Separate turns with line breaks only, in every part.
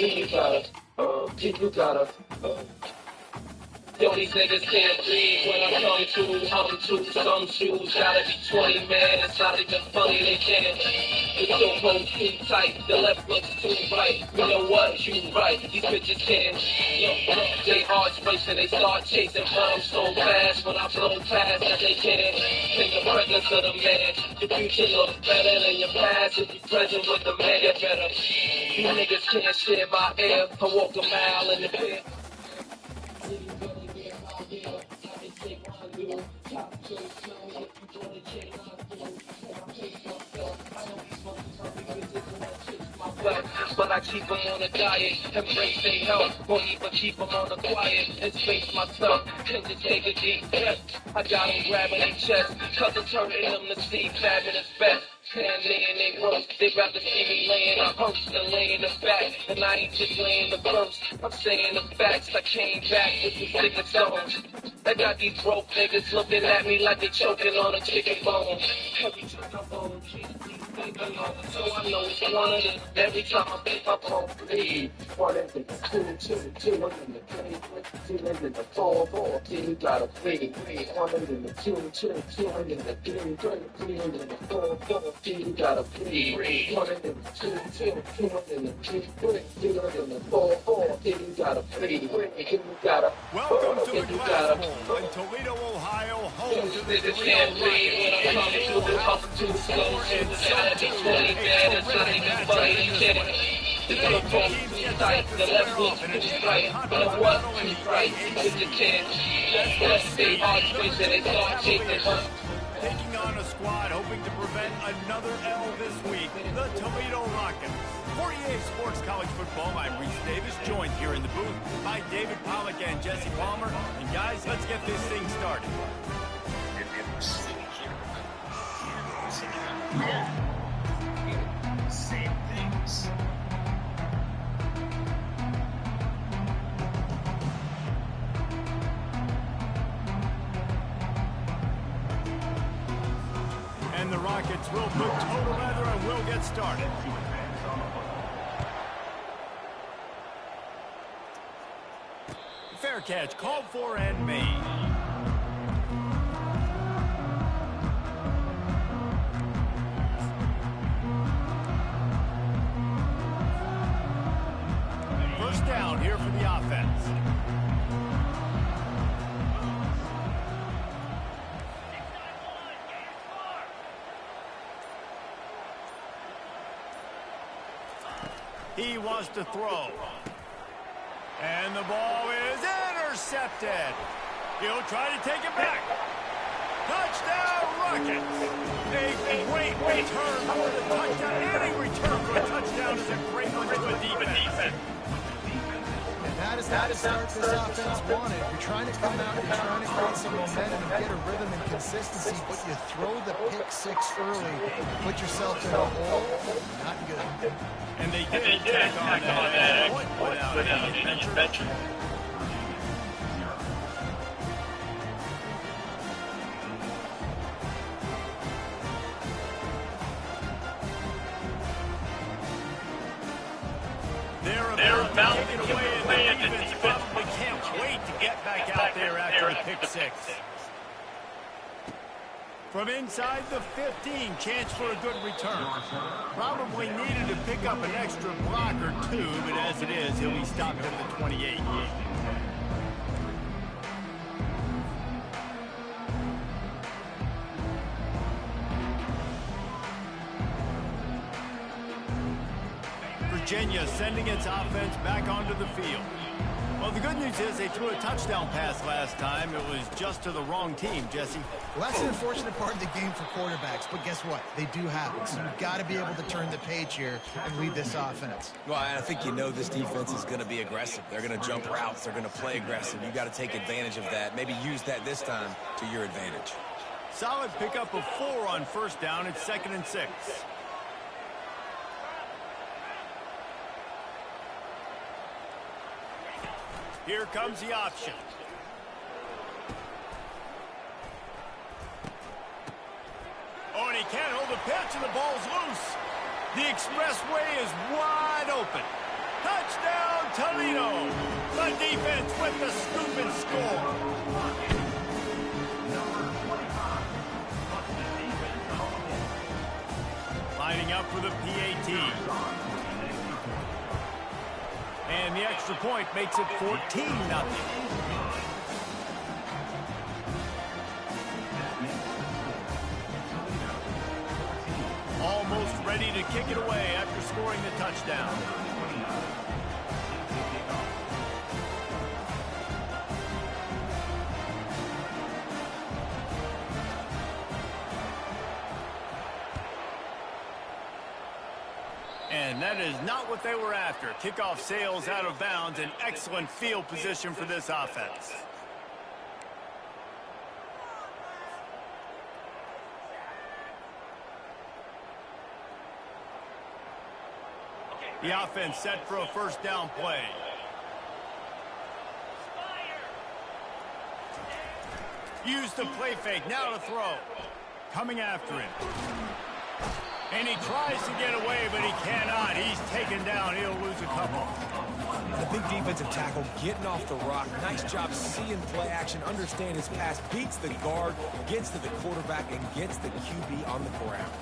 You gotta, Yo, these niggas can't breathe when I come to some shoes gotta be 20, man, it's not even funny, they can't. The so close too tight, the left looks too right, you know what, you right, these bitches can't. Yo, they hearts racing, they start chasing, but I'm so fast when I blow past that they can't. Take the presence of the man, your future looks better than your past if you present with the man, you better. You niggas can't share my air, I walk a mile in the pit. But I keep them on a diet, embrace their health, won't even keep them on the quiet, and space myself, and just take a deep breath. I got them grabbing their chest, cause it's hurting them to see fabulous best. And laying they worst, they'd rather see me laying a hearse than laying the back. And I ain't just laying the verse, I'm saying the facts. I came back with the sickest songs. I got these broke niggas looking at me like they choking on a chicken bone. Every time I bone, so I know it's one of them. Every time I pick up on three, one of them, two, and the three, and the four, you gotta three, one of them, the two, and the three, and the four, you gotta three, one of them, two, and the three, and the four, you gotta three, you gotta.
Welcome to the Glass Bowl in Toledo, Ohio, home to the Toledo Rockets.
20, man, it's not even funny, you can't. The left looks too right, but what too right, because you can't. Let's stay hard space and they start chasing us.
Taking on a squad hoping to prevent another L this week, the Toledo Rockets. For EA Sports College Football, I'm Reese Davis, joined here in the booth by David Pollack and Jesse Palmer. And guys, let's get this thing started.
Same things.
And the Rockets will put toe together and we'll get started. Fair catch called for and made. First down here for the offense. He wants to throw. And the ball is intercepted. He'll try to take it back. Touchdown, Rockets. A great return for the touchdown. Any return for a touchdown is a great one to a defense.
And that is how to start this offense wanted. You're trying to come out, you're trying to create some momentum and get a rhythm and consistency, but you throw the pick six early, put yourself in a hole, not good.
And they did tack on that without any adventure. They're about to take it away, and the defense probably can't wait to get back out there after the pick six. From inside the 15, chance for a good return. Probably needed to pick up an extra block or two, but as it is, he'll be stopped at the 28. Virginia sending its offense back onto the field. Well, the good news is they threw a touchdown pass last time. It was just to the wrong team, Jesse.
Well, that's an unfortunate part of the game for quarterbacks, but guess what? They do happen. So you've got to be able to turn the page here and lead this offense.
Well, I think this defense is going to be aggressive. They're going to jump routes. They're going to play aggressive. You got to take advantage of that. Maybe use that this time to your advantage.
Solid pickup of 4 on first down. It's 2nd and 6. Here comes the option. Oh, and he can't hold the pitch, and the ball's loose. The expressway is wide open. Touchdown! Toledo. The defense with the scoop and score. Lining up for the PAT. And the extra point makes it 14-0. Almost ready to kick it away after scoring the touchdown. And that is not what they were after. Kickoff sails out of bounds, an excellent field position for this offense. The offense set for a first down play. Use the play fake, now to throw. Coming after him. And he tries to get away, but he cannot. He's taken down. He'll lose a couple.
The big defensive tackle getting off the rock. Nice job seeing play action, understand his pass, beats the guard, gets to the quarterback, and gets the QB on the ground.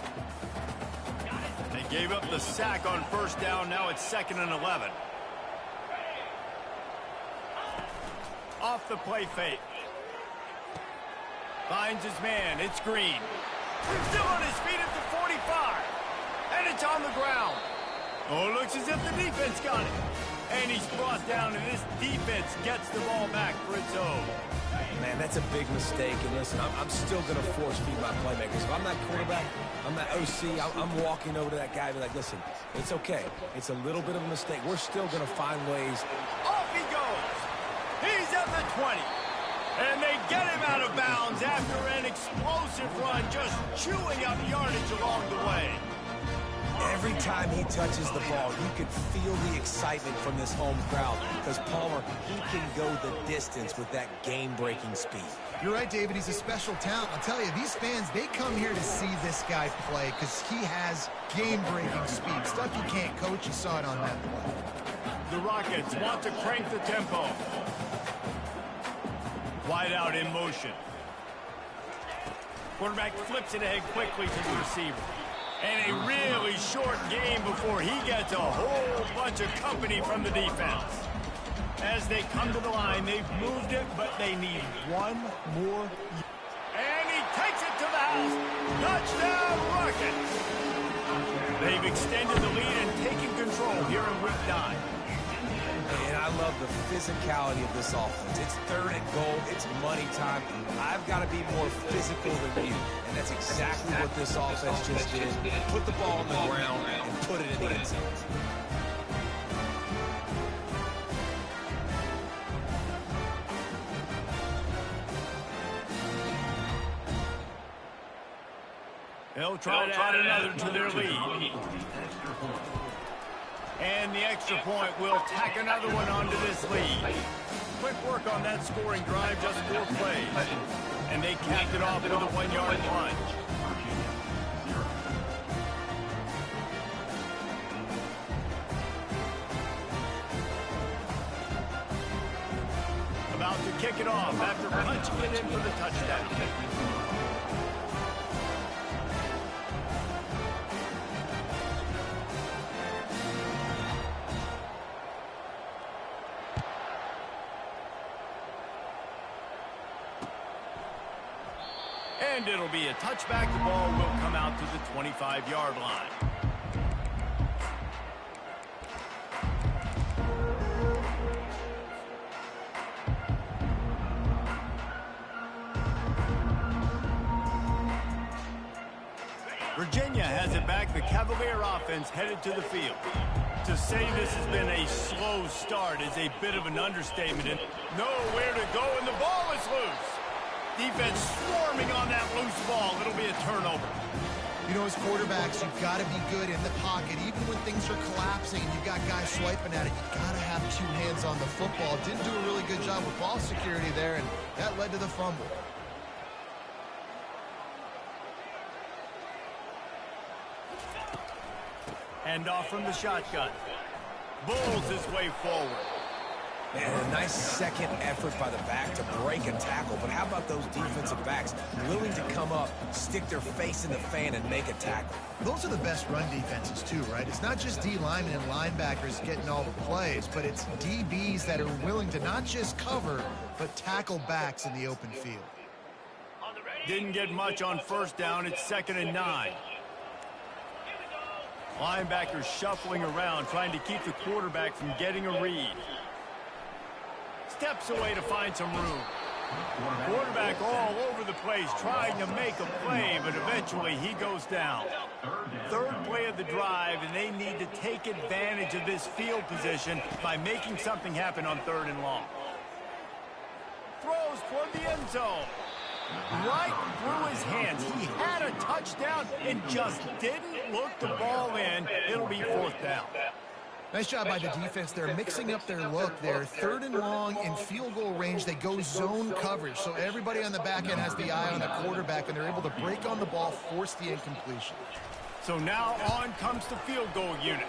They gave up the sack on first down. Now it's 2nd and 11. Off the play fake. Finds his man. It's Green. Still on his feet at the 45. And it's on the ground. Oh, it looks as if the defense got it. And he's brought down, and this defense gets the ball back for its own.
Man, that's a big mistake. And listen, I'm still going to force feed my playmakers. If I'm that quarterback, I'm that OC, I'm walking over to that guy and be like, listen, it's okay. It's a little bit of a mistake. We're still going to find ways.
Off he goes. He's at the 20. And they get him out of bounds after an explosive run, just chewing up yardage along the way.
Every time he touches the ball, you can feel the excitement from this home crowd because Palmer, he can go the distance with that game-breaking speed.
You're right, David. He's a special talent. I'll tell you, these fans, they come here to see this guy play because he has game-breaking speed. Stuff you can't coach. You saw it on that play.
The Rockets want to crank the tempo. Wide out in motion. Quarterback flips it ahead quickly to the receiver. And a really short game before he gets a whole bunch of company from the defense. As they come to the line, they've moved it, but they need one more. And he takes it to the house. Touchdown, Rockets. They've extended the lead and taken control here in week 9.
And I love the physicality of this offense. It's 3rd and goal. It's money time. I've got to be more physical than you. And that's exactly what this offense just did. Put the ball on the ground and put it in the end zone.
They'll try to add another to their lead. And the extra point will tack another one onto this lead. Quick work on that scoring drive, just 4 plays. And they capped it off with a 1-yard plunge. About to kick it off after punching it in for the touchdown. And it'll be a touchback. The ball will come out to the 25-yard line. Virginia has it back. The Cavalier offense headed to the field. To say this has been a slow start is a bit of an understatement. And nowhere to go, and the ball is loose. Defense swarming on that loose ball. It'll be a turnover.
You know, as quarterbacks, you've got to be good in the pocket. Even when things are collapsing and you've got guys swiping at it, you've got to have 2 hands on the football. Didn't do a really good job with ball security there, and that led to the fumble.
Hand off from the shotgun. bulls his way forward.
Man, a nice second effort by the back to break a tackle, but how about those defensive backs willing to come up, stick their face in the fan, and make a tackle?
Those are the best run defenses too, right? It's not just D linemen and linebackers getting all the plays, but it's DBs that are willing to not just cover, but tackle backs in the open field.
Didn't get much on first down. It's 2nd and 9. Linebackers shuffling around, trying to keep the quarterback from getting a read. Steps away to find some room. Quarterback all over the place, trying to make a play, but eventually he goes down. Third play of the drive, and they need to take advantage of this field position by making something happen on 3rd and long. Throws toward the end zone. Right through his hands. He had a touchdown and just didn't look the ball in. It'll be 4th down.
Nice job by the defense. They're mixing up their look there. 3rd and long in field goal range. They go zone coverage. So everybody on the back end has the eye on the quarterback, and they're able to break on the ball, force the incompletion.
So now on comes the field goal unit.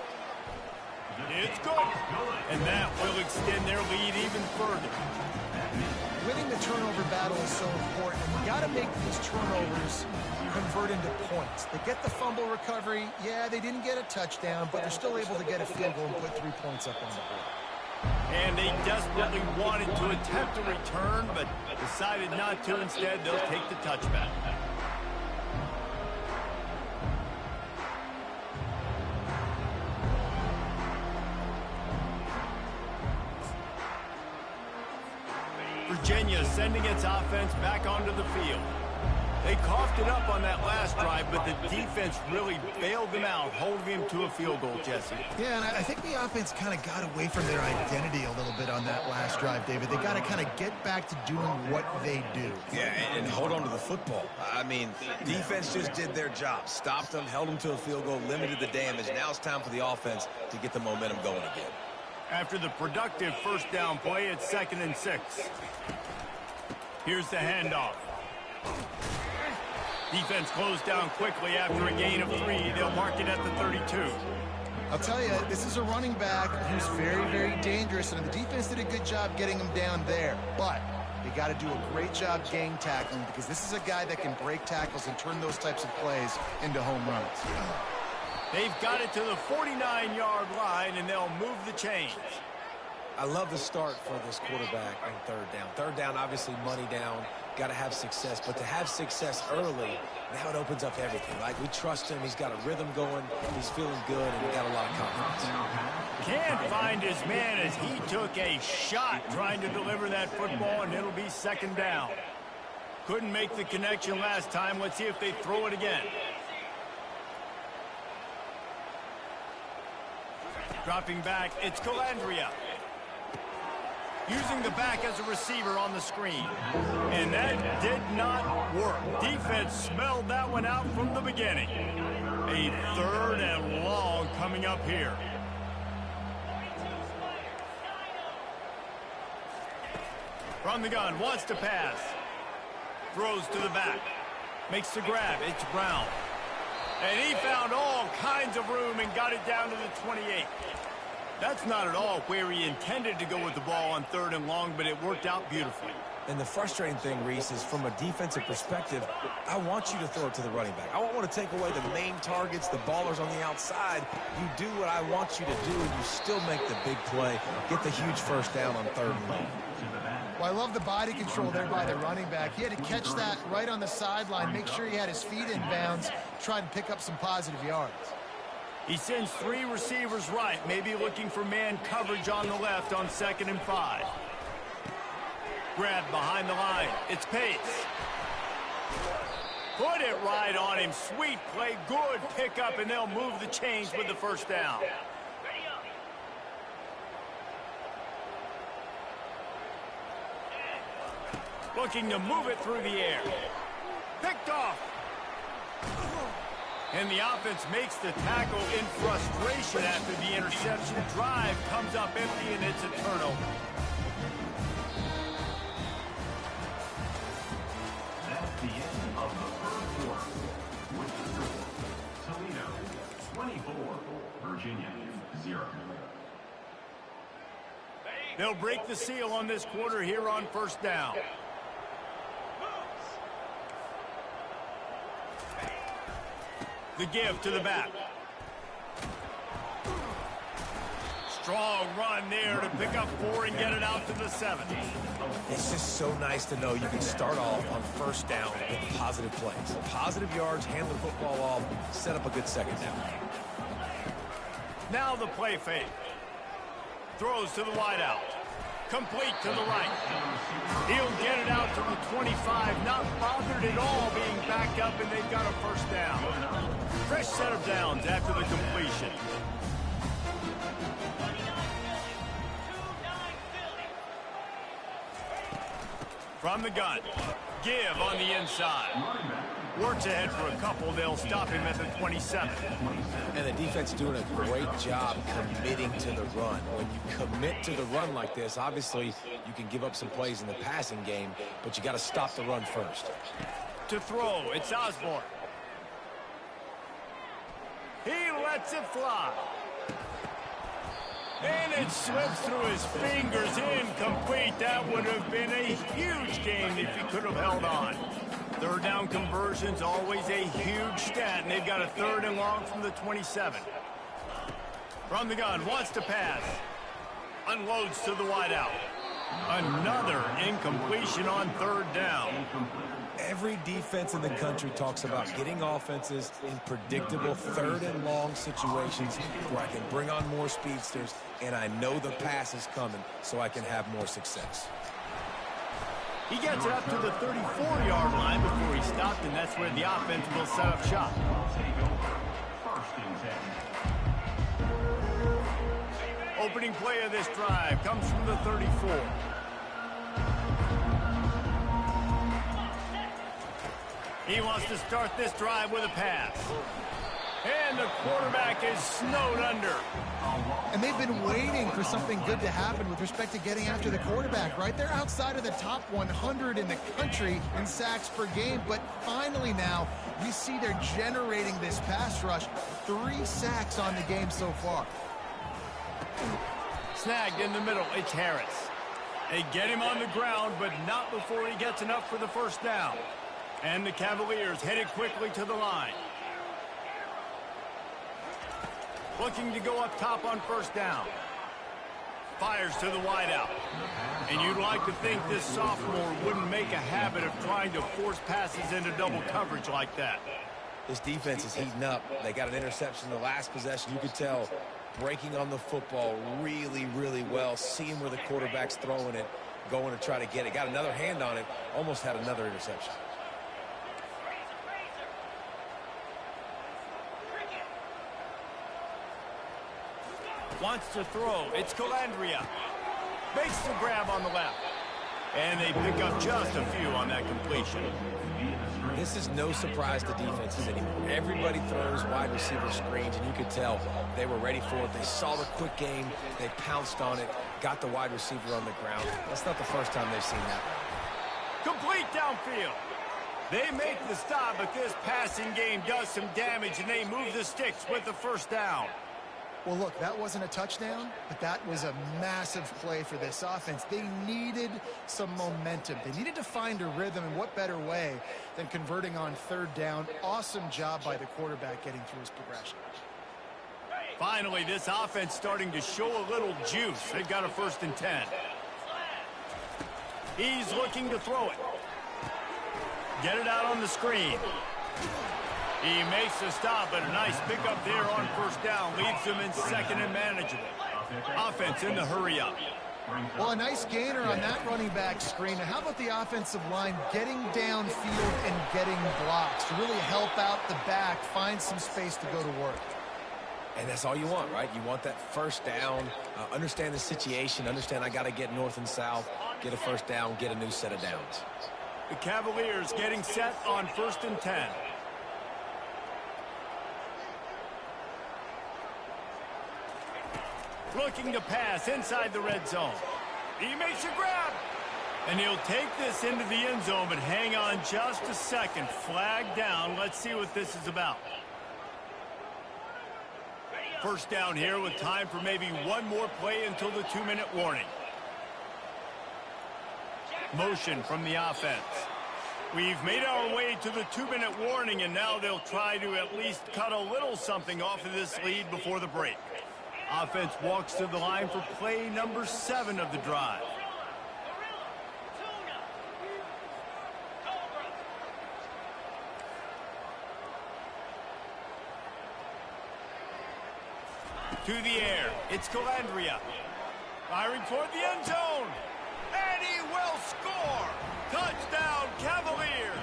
It's good. And that will extend their lead even further.
Winning the turnover battle is so important. You got to make these turnovers convert into points. They get the fumble recovery. Yeah, they didn't get a touchdown, but they're still able to get a field goal and put 3 points up on the board.
And they desperately wanted to attempt a return, but decided not to. Instead, they'll take the touchback. Virginia sending its offense back onto the field. They coughed it up on that last drive, but the defense really bailed them out, holding them to a field goal, Jesse.
Yeah, and I think the offense kind of got away from their identity a little bit on that last drive, David. They got to kind of get back to doing what they do.
Yeah, and hold on to the football. I mean, defense just did their job. Stopped them, held them to a field goal, limited the damage. Now it's time for the offense to get the momentum going again.
After the productive first down play, it's 2nd and 6. Here's the handoff. Defense closed down quickly after a gain of 3. They'll mark it at the 32.
I'll tell you, this is a running back who's very, very dangerous, and the defense did a good job getting him down there. But they got to do a great job gang tackling, because this is a guy that can break tackles and turn those types of plays into home runs.
They've got it to the 49-yard line, and they'll move the chains.
I love the start for this quarterback on 3rd down. 3rd down, obviously money down, got to have success. But to have success early, now it opens up everything. Like, we trust him. He's got a rhythm going. He's feeling good, and he got a lot of confidence.
Can't find his man as he took a shot trying to deliver that football, and it'll be 2nd down. Couldn't make the connection last time. Let's see if they throw it again. Dropping back, it's Calandria. Using the back as a receiver on the screen. And that did not work. Defense smelled that one out from the beginning. A 3rd and long coming up here. From the gun, wants to pass. Throws to the back. Makes the grab, it's Brown. And he found all kinds of room and got it down to the 28. That's not at all where he intended to go with the ball on 3rd and long, but it worked out beautifully.
And the frustrating thing, Reese, is from a defensive perspective, I want you to throw it to the running back. I want to take away the main targets, the ballers on the outside. You do what I want you to do, and you still make the big play, get the huge first down on 3rd and long.
Well, I love the body control there by the running back. He had to catch that right on the sideline, make sure he had his feet in bounds, try and pick up some positive yards.
He sends 3 receivers right, maybe looking for man coverage on the left on 2nd and 5. Grab behind the line. It's Pace. Put it right on him. Sweet play. Good pickup, and they'll move the chains with the first down. Looking to move it through the air. Picked off. And the offense makes the tackle in frustration after the interception. Drive comes up empty, and it's a turnover.
That's the end of the 3rd quarter. With the score, Toledo 24, Virginia 0.
They'll break the seal on this quarter here on first down. The give to the back. Strong run there to pick up 4 and get it out to the 7.
It's just so nice to know you can start off on first down with positive plays. Positive yards, hand the football off, set up a good second down.
Now the play fake. Throws to the wideout. Complete to the right. He'll get it out to the 25, not bothered at all being backed up, and they've got a first down. Fresh set of downs after the completion. From the gun, give on the inside. Works ahead for a couple. They'll stop him at the 27.
And the defense doing a great job committing to the run. When you commit to the run like this, obviously you can give up some plays in the passing game, but you got to stop the run first.
To throw, it's Osborne. He lets it fly. And it slips through his fingers, incomplete. That would have been a huge gain if he could have held on. Third down conversion's always a huge stat, and they've got a 3rd and long from the 27. From the gun, wants to pass. Unloads to the wideout. Another incompletion on 3rd down.
Every defense in the country talks about getting offenses in predictable 3rd and long situations where I can bring on more speedsters and I know the pass is coming so I can have more success.
He gets it up to the 34-yard line before he stopped, and that's where the offense will set up shop. Opening play of this drive comes from the 34. He wants to start this drive with a pass. And the quarterback is snowed under.
And they've been waiting for something good to happen with respect to getting after the quarterback, right? They're outside of the top 100 in the country in sacks per game, but finally now we see they're generating this pass rush. 3 sacks on the game so far.
Snagged in the middle, it's Harris. They get him on the ground, but not before he gets enough for the first down. And the Cavaliers headed quickly to the line. Looking to go up top on first down. Fires to the wideout. And you'd like to think this sophomore wouldn't make a habit of trying to force passes into double coverage like that.
This defense is heating up. They got an interception in the last possession. You could tell breaking on the football really, really well. Seeing where the quarterback's throwing it, going to try to get it. Got another hand on it. Almost had another interception.
Wants to throw. It's Calandria. Makes the grab on the left. And they pick up just a few on that completion.
This is no surprise to defenses anymore. Everybody throws wide receiver screens, and you could tell they were ready for it. They saw the quick game. They pounced on it, got the wide receiver on the ground. That's not the first time they've seen that.
Complete downfield. They make the stop, but this passing game does some damage, and they move the sticks with the first down.
Well, look, that wasn't a touchdown, but that was a massive play for this offense. They needed some momentum. They needed to find a rhythm, and what better way than converting on 3rd down. Awesome job by the quarterback getting through his progression.
Finally, this offense starting to show a little juice. They've got a 1st and 10. He's looking to throw it. Get it out on the screen. He makes the stop, but a nice pickup there on first down. Leaves them in 2nd and manageable. Offense in the hurry up.
Well, a nice gainer on that running back screen. Now, how about the offensive line getting downfield and getting blocks to really help out the back, find some space to go to work?
And that's all you want, right? You want that first down, understand the situation, understand I got to get north and south, get a first down, get a new set of downs.
The Cavaliers getting set on 1st and 10. Looking to pass inside the red zone. He makes a grab. And he'll take this into the end zone, but hang on just a second. Flag down. Let's see what this is about. First down here with time for maybe one more play until the 2-minute warning. Motion from the offense. We've made our way to the 2-minute warning, and now they'll try to at least cut a little something off of this lead before the break. Offense walks to the line for play number 7 of the drive. To the air, it's Calandria. Firing toward the end zone. And he will score! Touchdown, Cavaliers!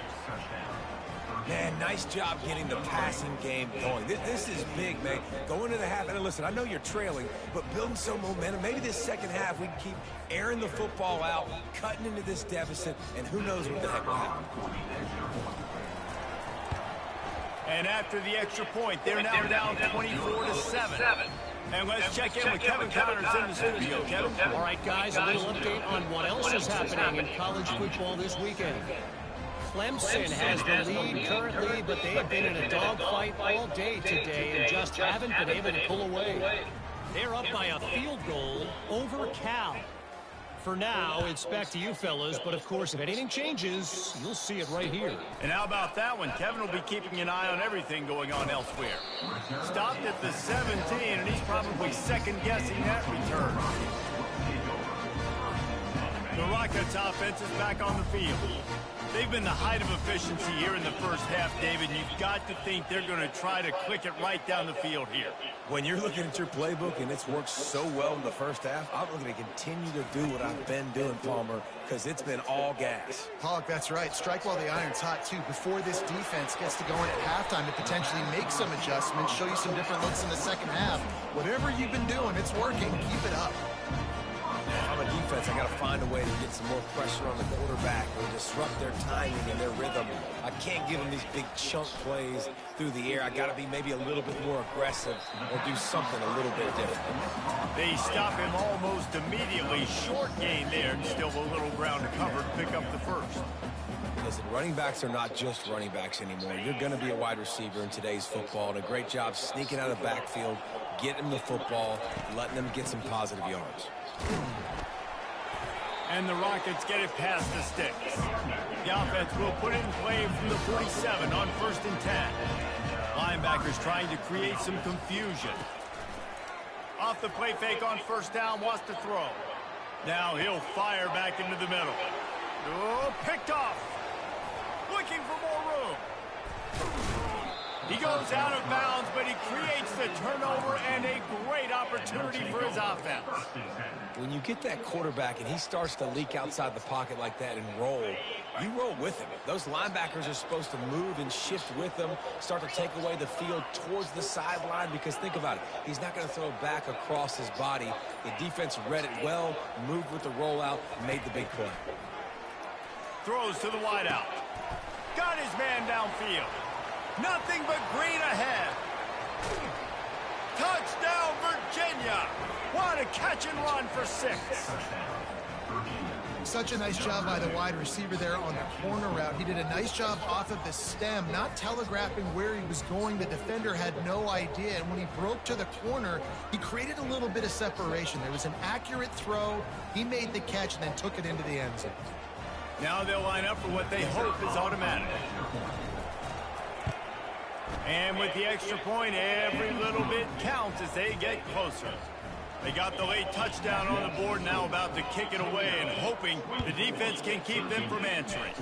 Man, nice job getting the passing game going. This is big, man. Going to the half, and listen, I know you're trailing, but building some momentum. Maybe this second half we can keep airing the football out, cutting into this deficit, and who knows what the heck will happen.
And after the extra point, they're now down 24-7. And let's check in with Kevin Connors in the studio. Kevin?
All right, guys, a little update on what else is happening in college football this weekend. Clemson has the lead currently, but they've been in a dogfight all day today and just haven't been able to pull away. They're up by a field goal over Cal. For now, it's back to you fellas, but of course, if anything changes, you'll see it right here.
And how about that one? Kevin will be keeping an eye on everything going on elsewhere. Stopped at the 17, and he's probably second-guessing that return. The Rockets offense is back on the field. They've been the height of efficiency here in the first half, David, and you've got to think they're going to try to click it right down the field here.
When you're looking at your playbook and it's worked so well in the first half, I'm going to continue to do what I've been doing, Palmer, because it's been all gas.
Pollock, that's right. Strike while the iron's hot, too. Before this defense gets to go in at halftime to potentially make some adjustments, show you some different looks in the second half. Whatever you've been doing, it's working. Keep it up.
If I'm a defense, I got to find a way to get some more pressure on the quarterback or disrupt their timing and their rhythm. I can't give them these big chunk plays through the air. I got to be maybe a little bit more aggressive or do something a little bit different.
They stop him almost immediately. Short gain there, and still a little ground to cover to pick up the first.
Listen, running backs are not just running backs anymore. You're going to be a wide receiver in today's football, and a great job sneaking out of the backfield, getting them the football, letting them get some positive yards.
And the Rockets get it past the sticks. The offense will put it in play from the 47 on 1st and 10. Linebackers trying to create some confusion. Off the play fake on 1st down, wants to throw. Now he'll fire back into the middle. Oh, picked off. Looking for more room. He goes out of bounds, but he creates the turnover and a great opportunity for his offense.
When you get that quarterback and he starts to leak outside the pocket like that and roll, you roll with him. Those linebackers are supposed to move and shift with him, start to take away the field towards the sideline, because think about it. He's not going to throw back across his body. The defense read it well, moved with the rollout, made the big play.
Throws to the wideout. Got his man downfield. Nothing but green ahead. Touchdown, Virginia. What a catch and run for 6.
Such a nice job by the wide receiver there on the corner route. He did a nice job off of the stem, not telegraphing where he was going. The defender had no idea, and when he broke to the corner, he created a little bit of separation. There was an accurate throw. He made the catch and then took it into the end zone.
Now they'll line up for what they hope is automatic. And with the extra point, every little bit counts as they get closer. They got the late touchdown on the board, now about to kick it away and hoping the defense can keep them from answering.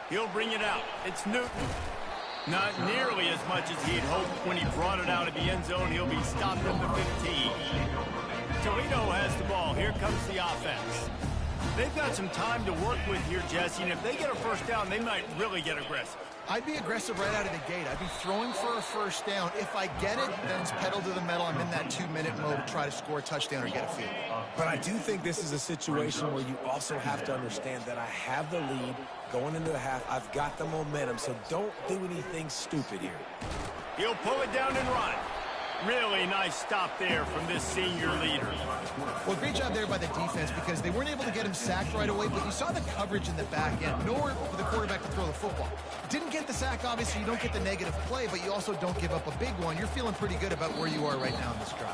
He'll bring it out. It's Newton. Not nearly as much as he'd hoped when he brought it out of the end zone. He'll be stopped at the 15. Toledo has the ball. Here comes the offense. They've got some time to work with here, Jesse, and if they get a first down, they might really get aggressive.
I'd be aggressive right out of the gate. I'd be throwing for a first down. If I get it, then it's pedal to the metal. I'm in that 2-minute mode to try to score a touchdown or get a field.
But I do think this is a situation where you also have to understand that I have the lead going into the half. I've got the momentum, so don't do anything stupid here.
He'll pull it down and run. Really nice stop there from this senior leader.
Well, great job there by the defense, because they weren't able to get him sacked right away, but you saw the coverage in the back end. Nowhere for the quarterback to throw the football. Didn't get the sack, obviously. You don't get the negative play, but you also don't give up a big one. You're feeling pretty good about where you are right now in this drive.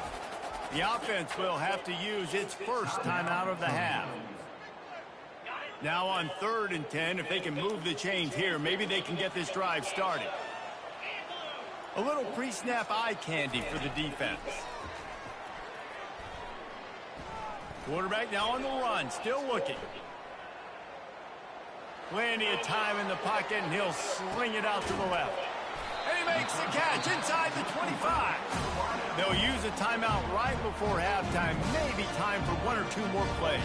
The offense will have to use its first timeout of the half. Now on 3rd and 10, if they can move the chains here, maybe they can get this drive started. A little pre-snap eye candy for the defense. Quarterback now on the run, still looking. Plenty of time in the pocket, and he'll sling it out to the left. And he makes the catch inside the 25. They'll use a timeout right before halftime. Maybe time for 1 or 2 more plays.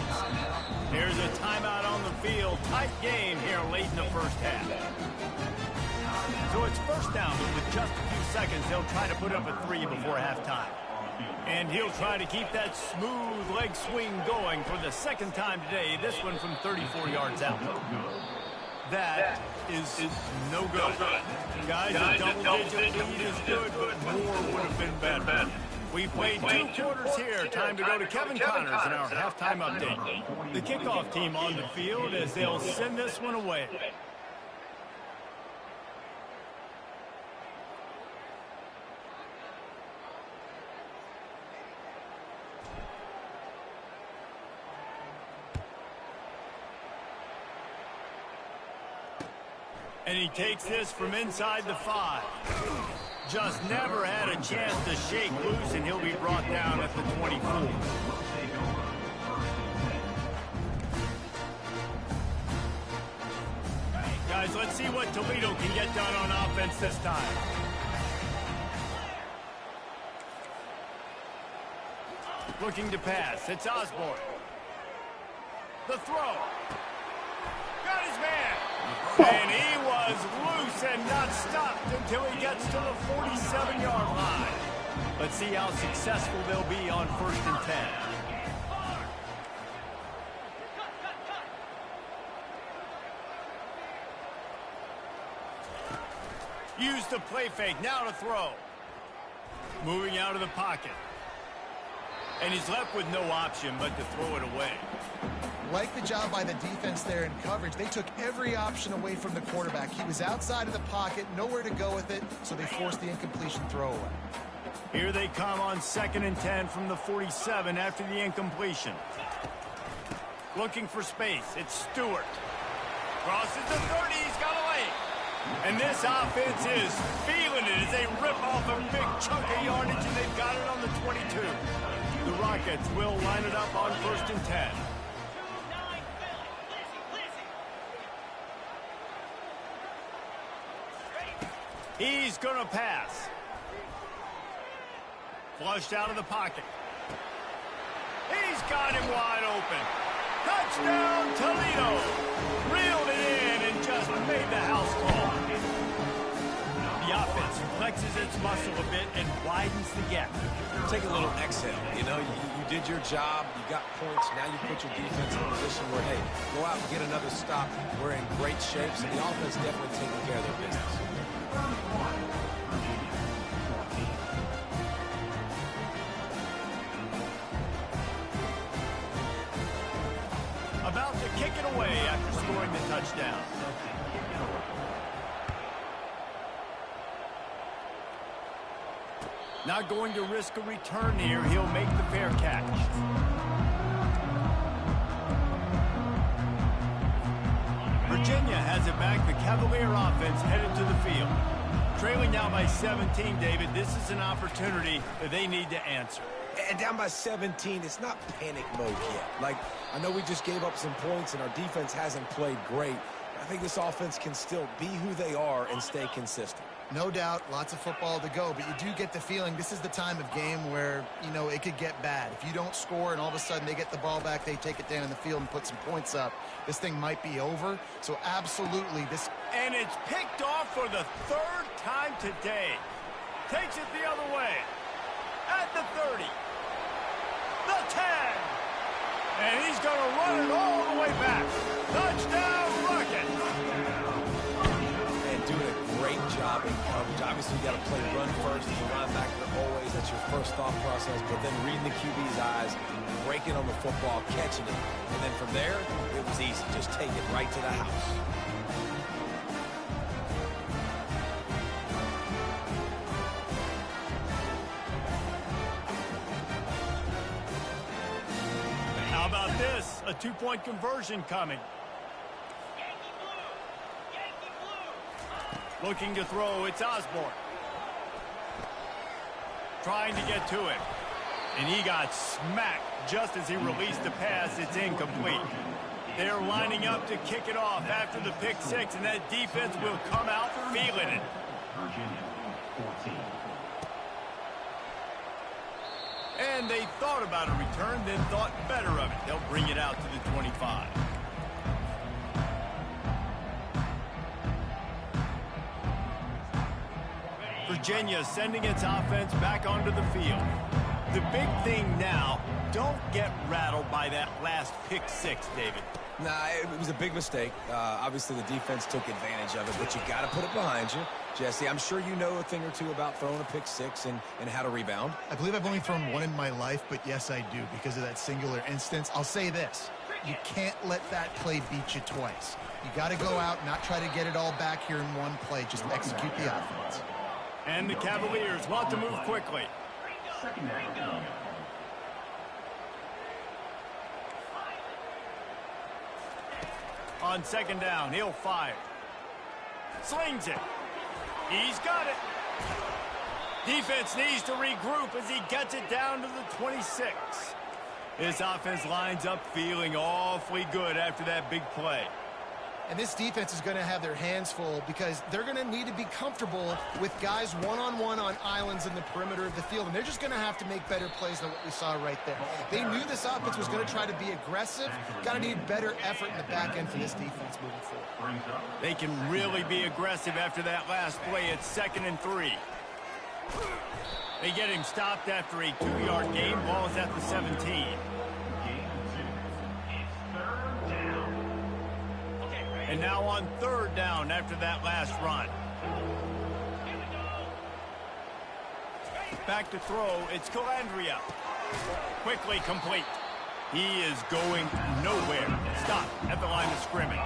Here's a timeout on the field. Tight game here late in the first half. So it's first down, but with just a few seconds, they'll try to put up a 3 before halftime. And he'll try to keep that smooth leg swing going for the second time today. This one from 34 yards out. That is no good. Guys, a double-digit lead is good, but more would have been better. We played 2 quarters here. Time to go to Kevin Connors in our halftime update. The kickoff team on the field as they'll send this one away. And he takes this from inside the 5. Just never had a chance to shake loose, and he'll be brought down at the 24. Guys, let's see what Toledo can get done on offense this time. Looking to pass. It's Osborne. The throw. Got his man. And he was loose and not stopped until he gets to the 47-yard line. Let's see how successful they'll be on 1st and 10. Use the play fake. Now to throw. Moving out of the pocket. And he's left with no option but to throw it away.
Like the job by the defense there in coverage. They took every option away from the quarterback. He was outside of the pocket, nowhere to go with it, so they forced the incompletion throwaway.
Here they come on 2nd and 10 from the 47 after the incompletion. Looking for space. It's Stewart. Crosses the 30. He's got a lane. And this offense is feeling it as they rip off a big chunk of yardage, and they've got it on the 22. The Rockets will line it up on 1st and 10. He's going to pass. Flushed out of the pocket. He's got him wide open. Touchdown, Toledo. Reeled it in and just made the house call. The offense flexes its muscle a bit and widens the gap.
Take a little exhale. You know, you did your job. You got points. Now you put your defense in a position where, hey, go out and get another stop. We're in great shape, so the offense definitely taking care of their business.
About to kick it away after scoring the touchdown. Not going to risk a return here. He'll make the fair catch. Virginia has it back. The Cavalier offense headed to the field. Trailing now by 17, David. This is an opportunity that they need to answer.
And down by 17, it's not panic mode yet. Like, I know we just gave up some points and our defense hasn't played great. I think this offense can still be who they are and stay consistent.
No doubt, lots of football to go, but you do get the feeling this is the time of game where, you know, it could get bad. If you don't score and all of a sudden they get the ball back, they take it down in the field and put some points up, this thing might be over. So absolutely, this...
And it's picked off for the 3rd time today. Takes it the other way. At the 30. The 10. And he's going to run it all the way back. Touchdown, Rocket.
And doing a great job in coverage. Obviously, you got to play run first. The linebacker always, that's your first thought process. But then reading the QB's eyes, breaking on the football, catching it. And then from there, it was easy. Just take it right to the house.
How about this? A two-point conversion coming. Looking to throw, it's Osborne. Trying to get to it. And he got smacked just as he released the pass. It's incomplete. They're lining up to kick it off after the pick six, and that defense will come out feeling it.
Virginia, 14.
And they thought about a return, then thought better of it. They'll bring it out to the 25. Virginia sending its offense back onto the field. The big thing now, don't get rattled by that last pick six, David.
Nah, it was a big mistake. Obviously, the defense took advantage of it, but you got to put it behind you. Jesse, I'm sure you know a thing or two about throwing a pick six and how to rebound.
I believe I've only thrown one in my life, but yes, I do because of that singular instance. I'll say this. You can't let that play beat you twice. You got to go out, not try to get it all back here in one play. Just execute the offense.
And the Cavaliers want to move quickly.
Second down.
On second down, he'll fire. Slings it. He's got it. Defense needs to regroup as he gets it down to the 26. This offense lines up feeling awfully good after that big play.
And this defense is going to have their hands full because they're going to need to be comfortable with guys one-on-one on islands in the perimeter of the field. And they're just going to have to make better plays than what we saw right there. They knew this offense was going to try to be aggressive. Got to need better effort in the back end for this defense moving forward.
They can really be aggressive after that last play. It's 2nd and 3. They get him stopped after a 2-yard gain. Ball is at the 17. And now on 3rd down after that last run. Back to throw, it's Calandria. Quickly complete. He is going nowhere. Stop at the line of scrimmage.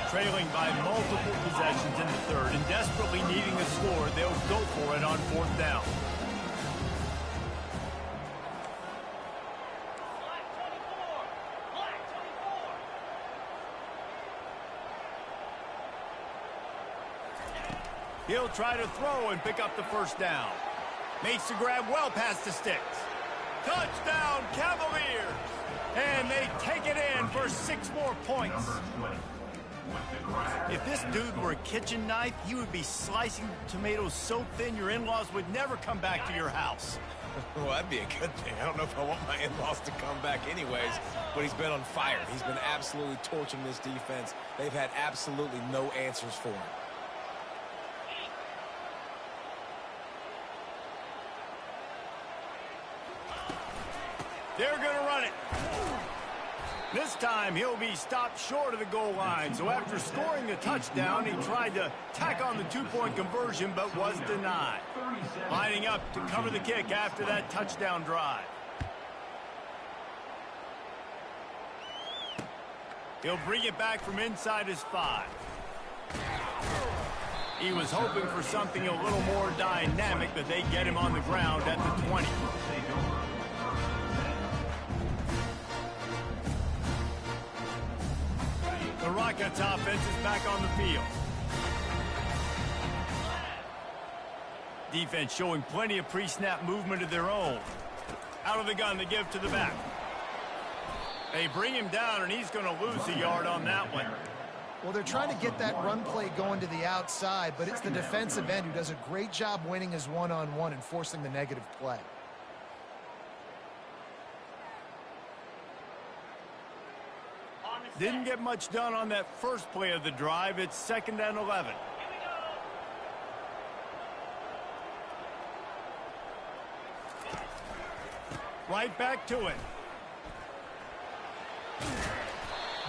Trailing by multiple possessions in the 3rd and desperately needing a score, they'll go for it on 4th down. He'll try to throw and pick up the 1st down. Makes the grab well past the sticks. Touchdown, Cavaliers! And they take it in for 6 more points. If this dude were a kitchen knife, he would be slicing tomatoes so thin your in-laws would never come back to your house.
Well, that'd be a good thing. I don't know if I want my in-laws to come back anyways, but he's been on fire. He's been absolutely torching this defense. They've had absolutely no answers for him.
They're going to run it. This time, he'll be stopped short of the goal line. So after scoring the touchdown, he tried to tack on the 2-point conversion, but was denied. Lining up to cover the kick after that touchdown drive. He'll bring it back from inside his 5. He was hoping for something a little more dynamic, but they get him on the ground at the 20. The Rockets offense is back on the field. Defense showing plenty of pre-snap movement of their own. Out of the gun, they give to the back. They bring him down, and he's going to lose a yard on that one.
Well, they're trying to get that run play going to the outside, but it's the defensive end who does a great job winning his one-on-one and forcing the negative play.
Didn't get much done on that first play of the drive. It's 2nd and 11. Right back to it.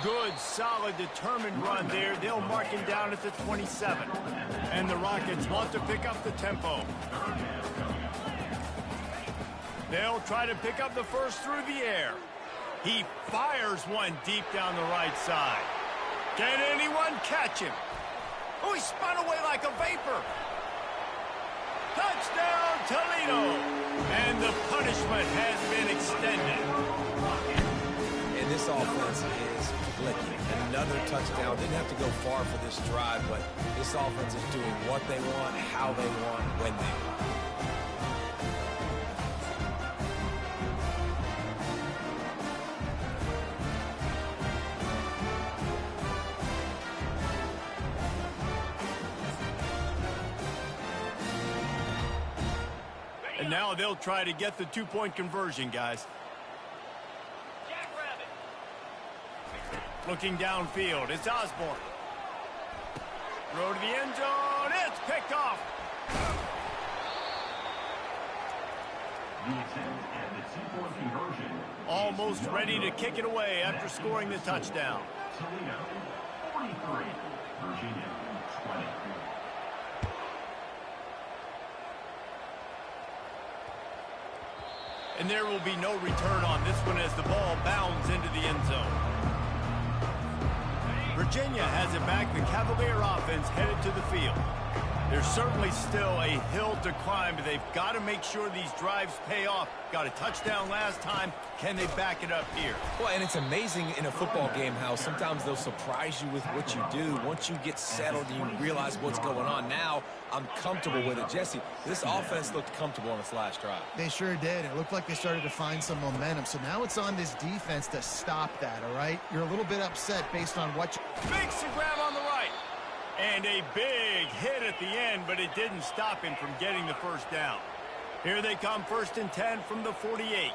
Good, solid, determined run there. They'll mark him down at the 27. And the Rockets want to pick up the tempo. They'll try to pick up the first through the air. He fires one deep down the right side. Can anyone catch him? Oh, he spun away like a vapor. Touchdown, Toledo. And the punishment has been extended.
And this offense is clicking. Another touchdown. Didn't have to go far for this drive, but this offense is doing what they want, how they want, when they want.
And now they'll try to get the two-point conversion, guys. Looking downfield, it's Osborne. Throw to the end zone, it's picked off.
The attempt at the two-point conversion.
Almost ready to kick it away after scoring the touchdown.
Toledo, 43. Virginia, 20.
And there will be no return on this one as the ball bounds into the end zone. Virginia has it back. The Cavalier offense headed to the field. There's certainly still a hill to climb, but they've got to make sure these drives pay off. Got a touchdown last time. Can they back it up here?
Well, and it's amazing in a football game how sometimes they'll surprise you with what you do. Once you get settled and you realize what's going on, now I'm comfortable with it. Jesse, this offense looked comfortable on its last drive.
They sure did. It looked like they started to find some momentum. So now it's on this defense to stop that, all right? You're a little bit upset based on what you...
Makes the grab on the right. And a big hit at the end, but it didn't stop him from getting the first down. Here they come, 1st and 10 from the 48.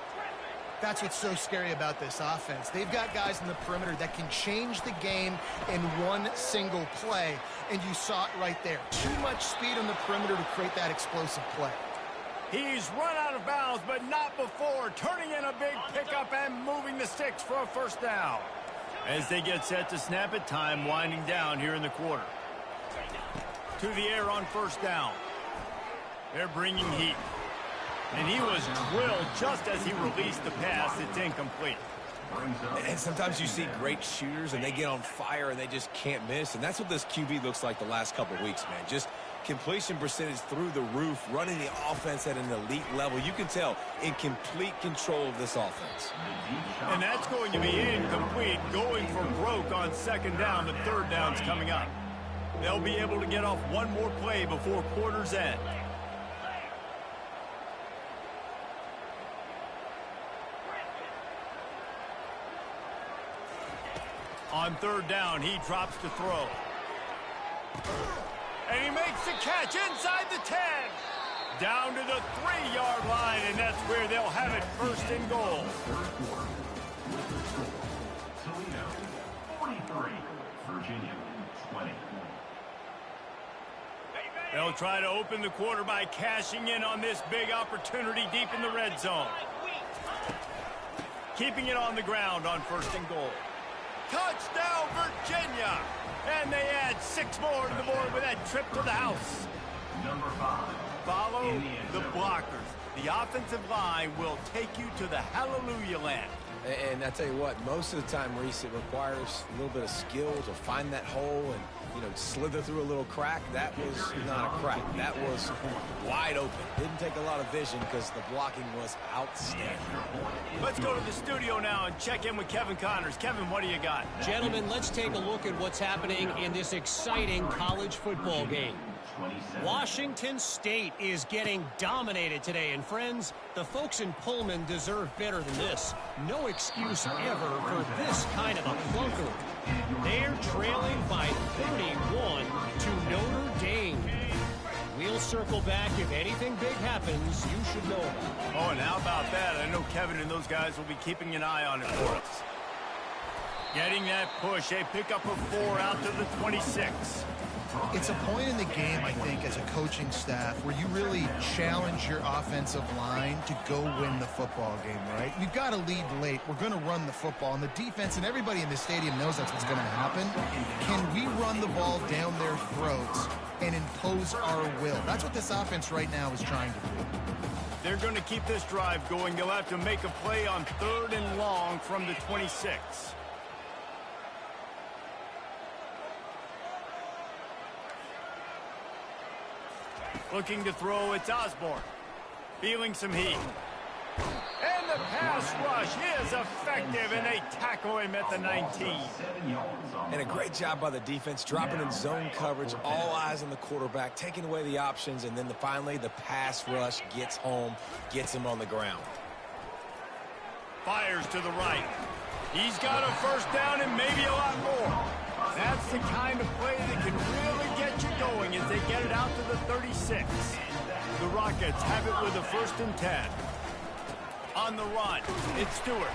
That's what's so scary about this offense. They've got guys in the perimeter that can change the game in one single play, and you saw it right there. Too much speed on the perimeter to create that explosive play.
He's run out of bounds, but not before. Turning in a big pickup and moving the sticks for a first down. As they get set to snap it, time winding down here in the quarter. To the air on 1st down. They're bringing heat. And he was drilled just as he released the pass. It's incomplete.
And sometimes you see great shooters and they get on fire and they just can't miss. And that's what this QB looks like the last couple of weeks, man. Just completion percentage through the roof, running the offense at an elite level. You can tell in complete control of this offense.
And that's going to be incomplete. Going for broke on 2nd down. The 3rd down's coming up. They'll be able to get off one more play before quarter's end. On 3rd down, he drops to throw. And he makes the catch inside the 10. Down to the 3-yard line, and that's where they'll have it, 1st and goal.
Toledo, 43. Virginia, 20.
They'll try to open the quarter by cashing in on this big opportunity deep in the red zone. Keeping it on the ground on 1st and goal. Touchdown, Virginia! And they add 6 more to the board with that trip to the house.
Number 5.
Follow the blockers. The offensive line will take you to the hallelujah land.
And I tell you what, most of the time, Reese, it requires a little bit of skill to find that hole and, you know, slither through a little crack. That was not a crack. That was wide open. Didn't take a lot of vision because the blocking was outstanding.
Let's go to the studio now and check in with Kevin Connors. Kevin, what do you got?
Gentlemen, let's take a look at what's happening in this exciting college football game. Washington State is getting dominated today, and friends, the folks in Pullman deserve better than this. No excuse ever for this kind of a clunker. They're trailing by 31 to Notre Dame. We'll circle back if anything big happens you should know about.
Oh, and how about that? I know Kevin and those guys will be keeping an eye on it for us. Getting that push, a pickup of 4 out to the 26.
It's a point in the game, I think, as a coaching staff where you really challenge your offensive line to go win the football game, right? We've got to lead late. We're going to run the football, and the defense and everybody in the stadium knows that's what's going to happen. Can we run the ball down their throats and impose our will? That's what this offense right now is trying to do.
They're going to keep this drive going. They'll have to make a play on 3rd and long from the 26. Looking to throw, it's Osborne. Feeling some heat. And the pass rush is effective, and they tackle him at the 19.
And a great job by the defense, dropping in zone coverage, all eyes on the quarterback, taking away the options, and then finally the pass rush gets home, gets him on the ground.
Fires to the right. He's got a first down and maybe a lot more. That's the kind of play that can really get you going as they get it out to the 36. The Rockets have it with a 1st and 10. On the run, it's Stewart.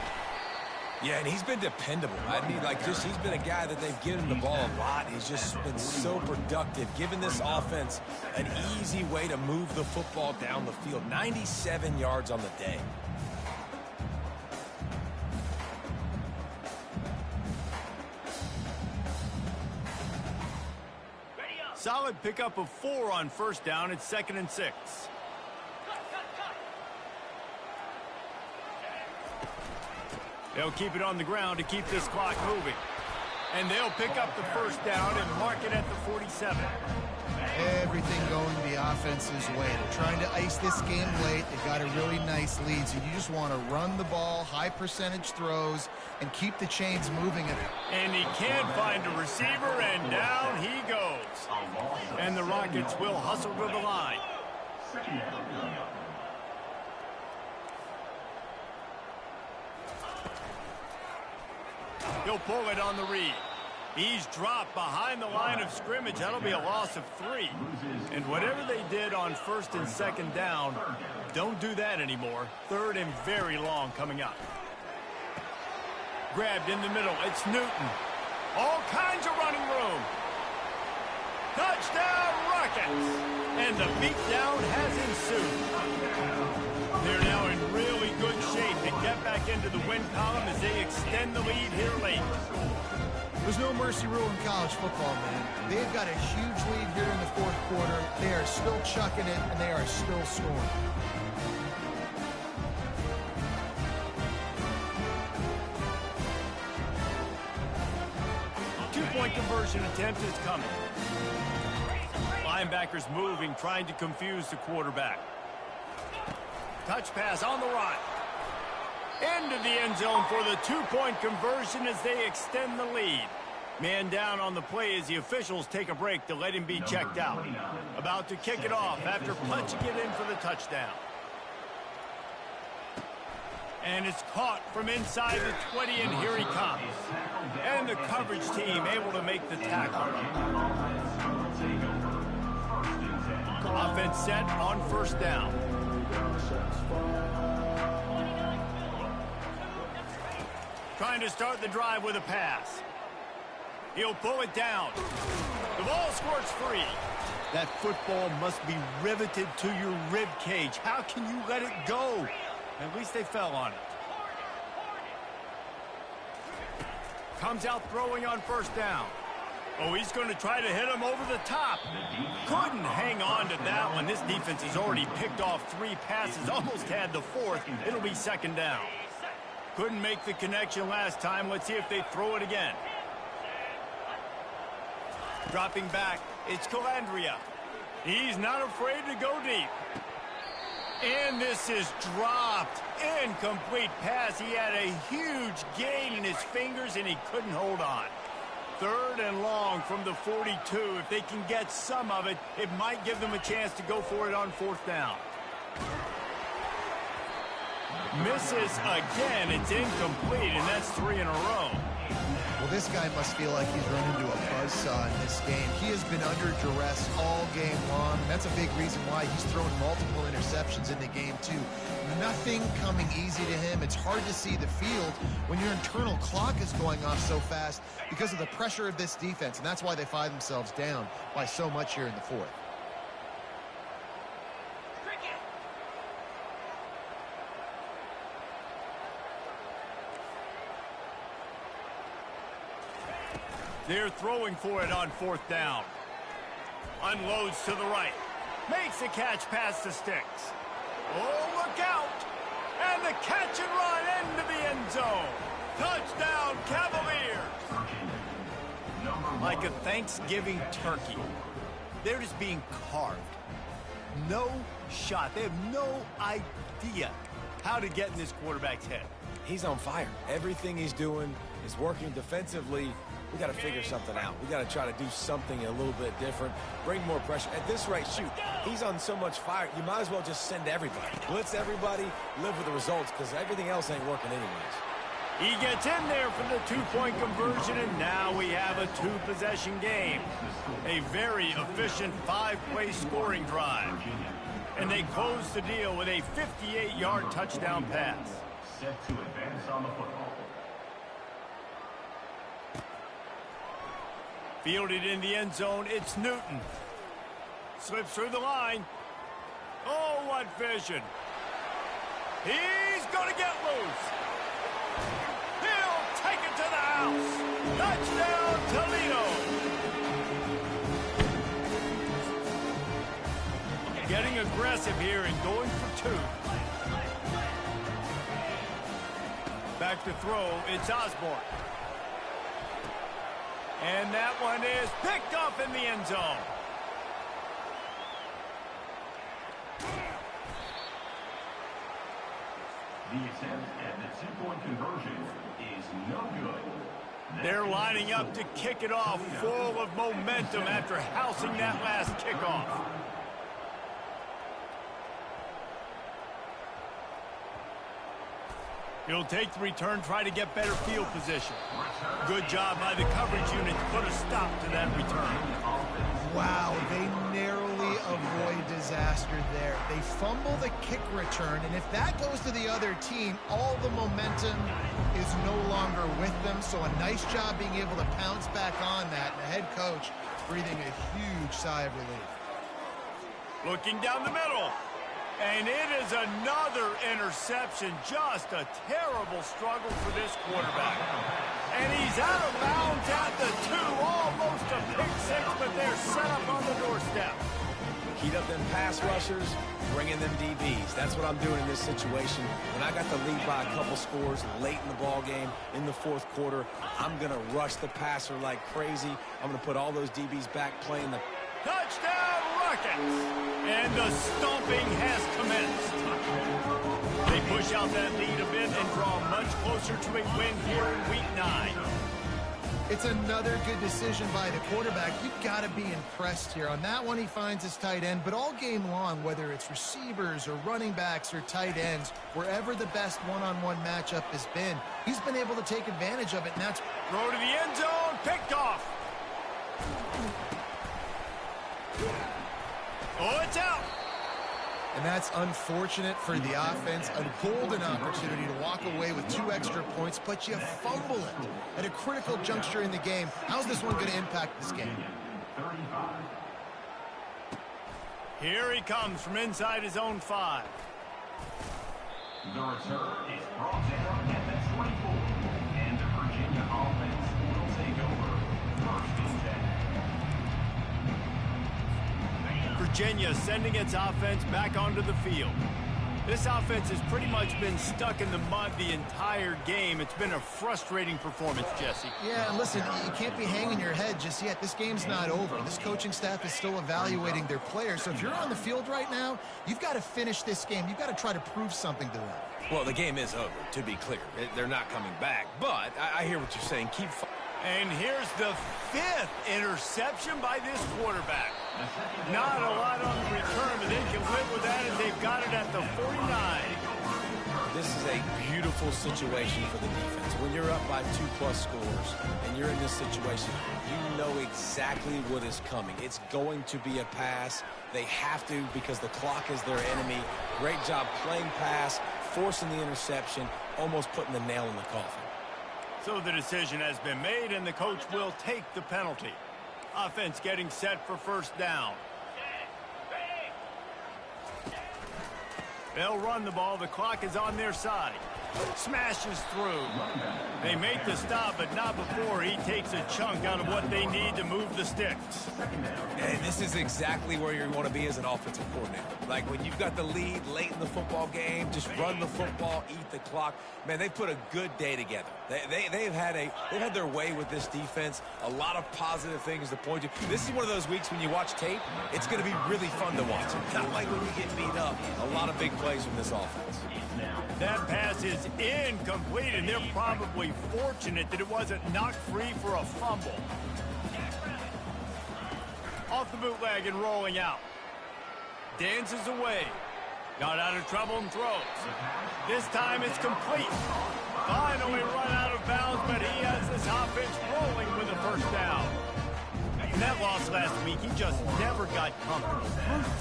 Yeah, and he's been dependable. I mean, he's been a guy that they've given the ball a lot. He's just been so productive, giving this offense an easy way to move the football down the field. 97 yards on the day.
Solid pickup of 4 on 1st down. It's 2nd and 6. They'll keep it on the ground to keep this clock moving. And they'll pick up the 1st down and mark it at the 47.
Everything going the offense's way. They're trying to ice this game late. They got a really nice lead, so you just want to run the ball, high percentage throws, and keep the chains moving.
And he can't find a receiver, and down he goes. And the Rockets will hustle to the line. He'll pull it on the read. He's dropped behind the line of scrimmage. That'll be a loss of 3. And whatever they did on 1st and 2nd down, don't do that anymore. 3rd and very long coming up. Grabbed in the middle. It's Newton. All kinds of running room. Touchdown, Rockets! And the beatdown has ensued. They're now in really good shape to get back into the win column as they extend the lead here late.
There's no mercy rule in college football, man. They've got a huge lead here in the 4th quarter. They are still chucking it, and they are still scoring.
Two-point conversion attempt is coming. Linebackers moving, trying to confuse the quarterback. Touch pass on the run. Into the end zone for the 2-point conversion as they extend the lead. Man down on the play as the officials take a break to let him be checked out. About to kick it off after punching it in for the touchdown. And it's caught from inside the 20, and here he comes. And the coverage team able to make the tackle. Offense set on 1st down. Trying to start the drive with a pass. He'll pull it down. The ball squirts free. That football must be riveted to your rib cage. How can you let it go? At least they fell on it. Comes out throwing on 1st down. Oh, he's going to try to hit him over the top. Couldn't hang on to that one. This defense has already picked off 3 passes, almost had the 4th. It'll be 2nd down. Couldn't make the connection last time. Let's see if they throw it again. Dropping back, it's Calandria. He's not afraid to go deep. And this is dropped. Incomplete pass. He had a huge gain in his fingers, and he couldn't hold on. 3rd and long from the 42. If they can get some of it, it might give them a chance to go for it on 4th down. Misses again. It's incomplete, and that's 3 in a row.
Well, this guy must feel like he's run into a buzzsaw in this game. He has been under duress all game long. That's a big reason why he's thrown multiple interceptions in the game, too. Nothing coming easy to him. It's hard to see the field when your internal clock is going off so fast because of the pressure of this defense, and that's why they find themselves down by so much here in the 4th.
They're throwing for it on 4th down. Unloads to the right. Makes the catch past the sticks. Oh, look out! And the catch and run into the end zone. Touchdown, Cavaliers! Like a Thanksgiving turkey. They're just being carved. No shot. They have no idea how to get in this quarterback's head.
He's on fire. Everything he's doing is working defensively. We got to figure something out. We got to try to do something a little bit different, bring more pressure. At this rate, shoot, he's on so much fire, you might as well just send everybody. Blitz everybody, live with the results, because everything else ain't working anyways.
He gets in there for the two-point conversion, and now we have a two-possession game. A very efficient five-play scoring drive. And they close the deal with a 58-yard touchdown pass.
Set to advance on the football.
Fielded in the end zone, it's Newton. Slips through the line. Oh, what vision. He's going to get loose. He'll take it to the house. Touchdown, Toledo. Getting aggressive here and going for two. Back to throw, it's Osborne. And that one is picked up in the end zone.
The attempt at the two-point conversion is no good.
They're lining up to kick it off, full of momentum after housing that last kickoff. He'll take the return, try to get better field position. Good job by the coverage unit to put a stop to that return.
Wow, they narrowly avoid disaster there. They fumble the kick return, and if that goes to the other team, all the momentum is no longer with them. So a nice job being able to pounce back on that. And the head coach breathing a huge sigh of relief.
Looking down the middle. And it is another interception. Just a terrible struggle for this quarterback. And he's out of bounds at the 2. Almost a pick six, but they're set up on the doorstep.
Heat up them pass rushers, bring in them DBs. That's what I'm doing in this situation. When I got the lead by a couple scores late in the ball game, in the fourth quarter, I'm going to rush the passer like crazy. I'm going to put all those DBs back playing the...
Touchdown, Rockets! And the stomping has commenced. They push out that lead a bit and draw much closer to a win here in Week 9.
It's another good decision by the quarterback. You've got to be impressed here. On that one, he finds his tight end, but all game long, whether it's receivers or running backs or tight ends, wherever the best one-on-one matchup has been, he's been able to take advantage of it, and that's...
Throw to the end zone, picked off. Oh, it's out.
And that's unfortunate for the offense. A golden opportunity to walk away with 2 extra points, but you fumble it at a critical juncture in the game. How's this one going to impact this game?
Here he comes from inside his own 5.
The return is brought down at the 24. And the Virginia offense will take over. First and 10.
Virginia sending its offense back onto the field. This offense has pretty much been stuck in the mud the entire game. It's been a frustrating performance, Jesse.
Yeah, and listen, you can't be hanging your head just yet. This game's not over. This coaching staff is still evaluating their players. So if you're on the field right now, you've got to finish this game. You've got to try to prove something to them.
Well, the game is over, to be clear. They're not coming back. But I hear what you're saying. Keep...
And here's the 5th interception by this quarterback. Not a lot on the return, but they can live with that, and they've got it at the 49.
This is a beautiful situation for the defense. When you're up by 2+ scores and you're in this situation, you know exactly what is coming. It's going to be a pass. They have to because the clock is their enemy. Great job playing pass, forcing the interception, almost putting the nail in the coffin.
So the decision has been made, and the coach will take the penalty. Offense getting set for first down. They'll run the ball. The clock is on their side. Smashes through. They make the stop, but not before he takes a chunk out of what they need to move the sticks.
And this is exactly where you want to be as an offensive coordinator. Like when you've got the lead late in the football game, just run the football, eat the clock. Man, they put a good day together. They've had their way with this defense. A lot of positive things to point to. This is one of those weeks when you watch tape, it's going to be really fun to watch. Not like when you get beat up. A lot of big plays from this offense.
That pass is incomplete, and they're probably fortunate that it wasn't knocked free for a fumble. Off the bootleg and rolling out. Dances away. Got out of trouble and throws. This time it's complete. Finally run out of bounds, but he has this offense rolling with a first down. In that loss last week, he just never got comfortable.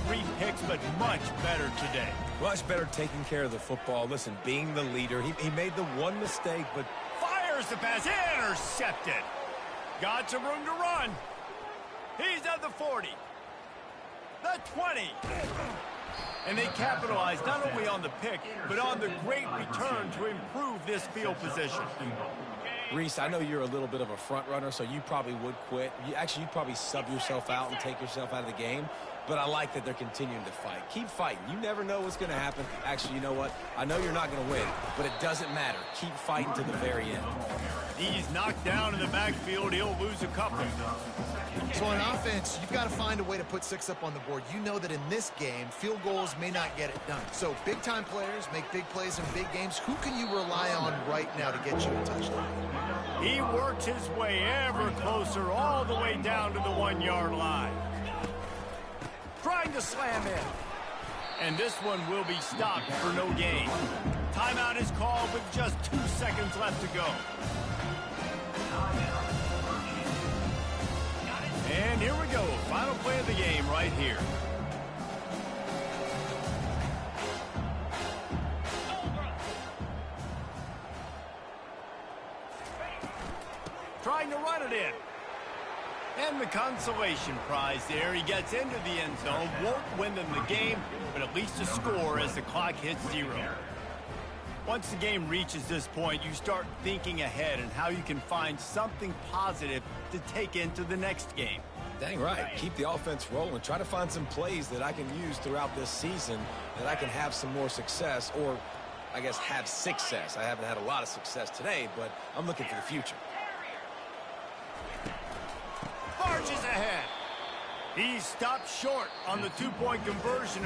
Threw 3 picks, but much better today.
Much better taking care of the football. Listen, being the leader, he made the one mistake, but
Fires the pass, intercepted. Got some room to run. He's at the 40. The 20. And they capitalized not only on the pick, but on the great return to improve this field position.
Reese, I know you're a little bit of a front runner, so you probably would quit. You'd probably sub yourself out and take yourself out of the game. But I like that they're continuing to fight. Keep fighting. You never know what's going to happen. Actually, you know what? I know you're not going to win, but it doesn't matter. Keep fighting to the very end.
He's knocked down in the backfield. He'll lose a couple.
So on offense, you've got to find a way to put 6 up on the board. You know that in this game, field goals may not get it done. So big-time players make big plays in big games. Who can you rely on right now to get you a touchdown?
He works his way ever closer all the way down to the 1-yard line. Trying to slam in. And this one will be stopped for no gain. Timeout is called with just 2 seconds left to go. And here we go. Final play of the game right here. Trying to run it in. And the consolation prize there. He gets into the end zone. Won't win them the game, but at least a score as the clock hits 0. Once the game reaches this point, you start thinking ahead and how you can find something positive to take into the next game.
Dang right. Keep the offense rolling. Try to find some plays that I can use throughout this season that I can have some more success, or I guess have success. I haven't had a lot of success today, but I'm looking for the future.
Marches ahead. He stopped short on the 2-point conversion.